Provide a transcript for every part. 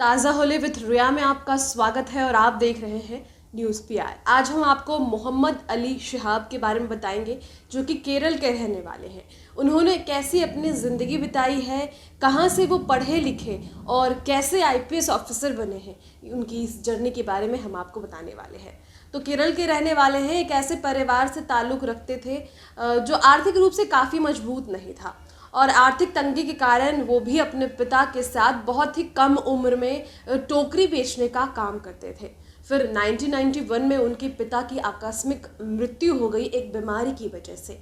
ताज़ा होले विथ रिया में आपका स्वागत है और आप देख रहे हैं न्यूज़ पीआई। आज हम आपको मोहम्मद अली शिहाब के बारे में बताएंगे जो कि केरल के रहने वाले हैं। उन्होंने कैसी अपनी ज़िंदगी बिताई है, कहां से वो पढ़े लिखे और कैसे आईपीएस ऑफिसर बने हैं, उनकी इस जर्नी के बारे में हम आपको बताने वाले हैं। तो केरल के रहने वाले हैं, एक ऐसे परिवार से ताल्लुक़ रखते थे जो आर्थिक रूप से काफ़ी मजबूत नहीं था और आर्थिक तंगी के कारण वो भी अपने पिता के साथ बहुत ही कम उम्र में टोकरी बेचने का काम करते थे। फिर 1991 में उनके पिता की आकस्मिक मृत्यु हो गई एक बीमारी की वजह से।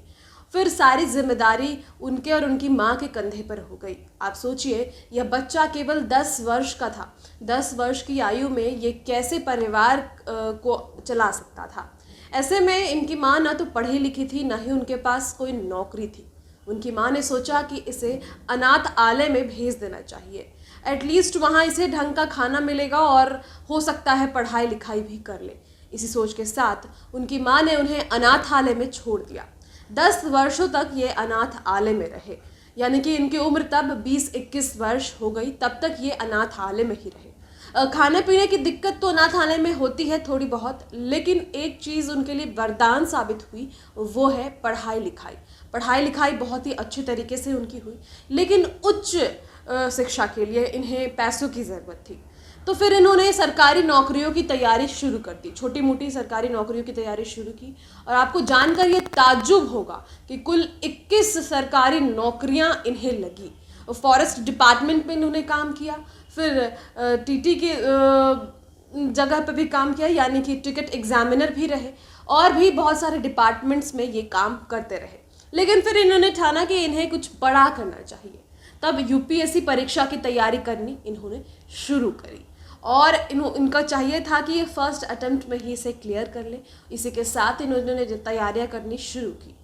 फिर सारी जिम्मेदारी उनके और उनकी माँ के कंधे पर हो गई। आप सोचिए, यह बच्चा केवल 10 वर्ष का था। 10 वर्ष की आयु में ये कैसे परिवार को चला सकता था। ऐसे में इनकी माँ ना तो पढ़ी लिखी थी, ना ही उनके पास कोई नौकरी थी। उनकी माँ ने सोचा कि इसे अनाथ आलय में भेज देना चाहिए, एटलीस्ट वहाँ इसे ढंग का खाना मिलेगा और हो सकता है पढ़ाई लिखाई भी कर ले। इसी सोच के साथ उनकी माँ ने उन्हें अनाथ आलय में छोड़ दिया। 10 वर्षों तक ये अनाथ आलय में रहे, यानी कि इनकी उम्र तब 20-21 वर्ष हो गई, तब तक ये अनाथ आलय में ही रहे। खाने पीने की दिक्कत तो अनाथालय में होती है थोड़ी बहुत, लेकिन एक चीज़ उनके लिए वरदान साबित हुई, वो है पढ़ाई लिखाई। पढ़ाई लिखाई बहुत ही अच्छे तरीके से उनकी हुई, लेकिन उच्च शिक्षा के लिए इन्हें पैसों की ज़रूरत थी। तो फिर इन्होंने सरकारी नौकरियों की तैयारी शुरू कर दी, छोटी मोटी सरकारी नौकरियों की तैयारी शुरू की। और आपको जानकर ये ताज्जुब होगा कि कुल 21 सरकारी नौकरियां इन्हें लगी। फॉरेस्ट डिपार्टमेंट में इन्होंने काम किया, फिर टीटी के जगह पर भी काम किया, यानी कि टिकट एग्जामिनर भी रहे, और भी बहुत सारे डिपार्टमेंट्स में ये काम करते रहे। लेकिन फिर इन्होंने ठाना कि इन्हें कुछ बड़ा करना चाहिए। तब यूपीएससी परीक्षा की तैयारी करनी इन्होंने शुरू करी और इनका चाहिए था कि ये फर्स्ट अटेम्प्ट में ही इसे क्लियर कर ले। इसी के साथ इन्होंने तैयारियां करनी शुरू की,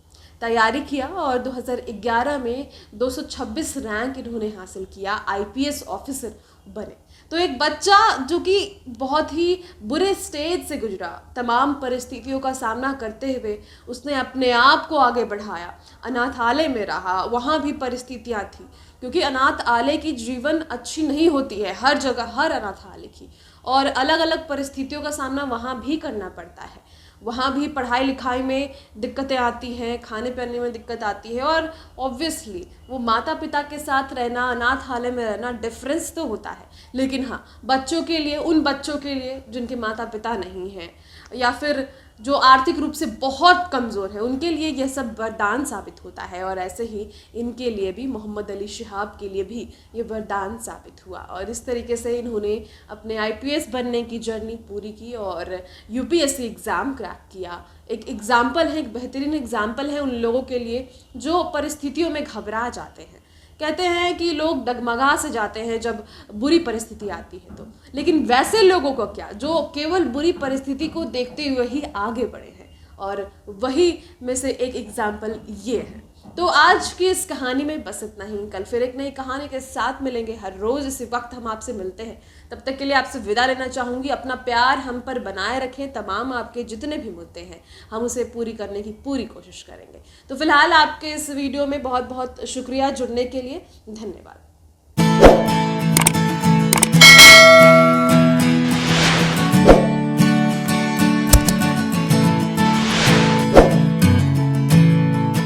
तैयारी किया और 2011 में 226 रैंक इन्होंने हासिल किया, आईपीएस ऑफिसर बने। तो एक बच्चा जो कि बहुत ही बुरे स्टेज से गुजरा, तमाम परिस्थितियों का सामना करते हुए उसने अपने आप को आगे बढ़ाया, अनाथालय में रहा, वहाँ भी परिस्थितियाँ थी, क्योंकि अनाथालय की जीवन अच्छी नहीं होती है हर जगह, हर अनाथालय की, और अलग अलग परिस्थितियों का सामना वहाँ भी करना पड़ता है। वहाँ भी पढ़ाई लिखाई में दिक्कतें आती हैं, खाने पीने में दिक्कत आती है, और ऑब्वियसली वो माता पिता के साथ रहना, अनाथालय में रहना, डिफरेंस तो होता है। लेकिन हाँ, बच्चों के लिए, उन बच्चों के लिए जिनके माता पिता नहीं हैं या फिर जो आर्थिक रूप से बहुत कमज़ोर है, उनके लिए यह सब वरदान साबित होता है। और ऐसे ही इनके लिए भी, मोहम्मद अली शिहाब के लिए भी ये वरदान साबित हुआ और इस तरीके से इन्होंने अपने आईपीएस बनने की जर्नी पूरी की और यूपीएससी एग्ज़ाम क्रैक किया। एक एग्ज़ाम्पल है, एक बेहतरीन एग्ज़ाम्पल है उन लोगों के लिए जो परिस्थितियों में घबरा जाते हैं। कहते हैं कि लोग डगमगा से जाते हैं जब बुरी परिस्थिति आती है तो, लेकिन वैसे लोगों को क्या, जो केवल बुरी परिस्थिति को देखते हुए ही आगे बढ़े हैं, और वही में से एक एग्जाम्पल ये है। तो आज की इस कहानी में बस इतना ही। कल फिर एक नई कहानी के साथ मिलेंगे। हर रोज़ इसी वक्त हम आपसे मिलते हैं। तब तक के लिए आपसे विदा लेना चाहूँगी। अपना प्यार हम पर बनाए रखें। तमाम आपके जितने भी मुद्दे हैं हम उसे पूरी करने की पूरी कोशिश करेंगे। तो फिलहाल आपके इस वीडियो में बहुत बहुत शुक्रिया जुड़ने के लिए। धन्यवाद।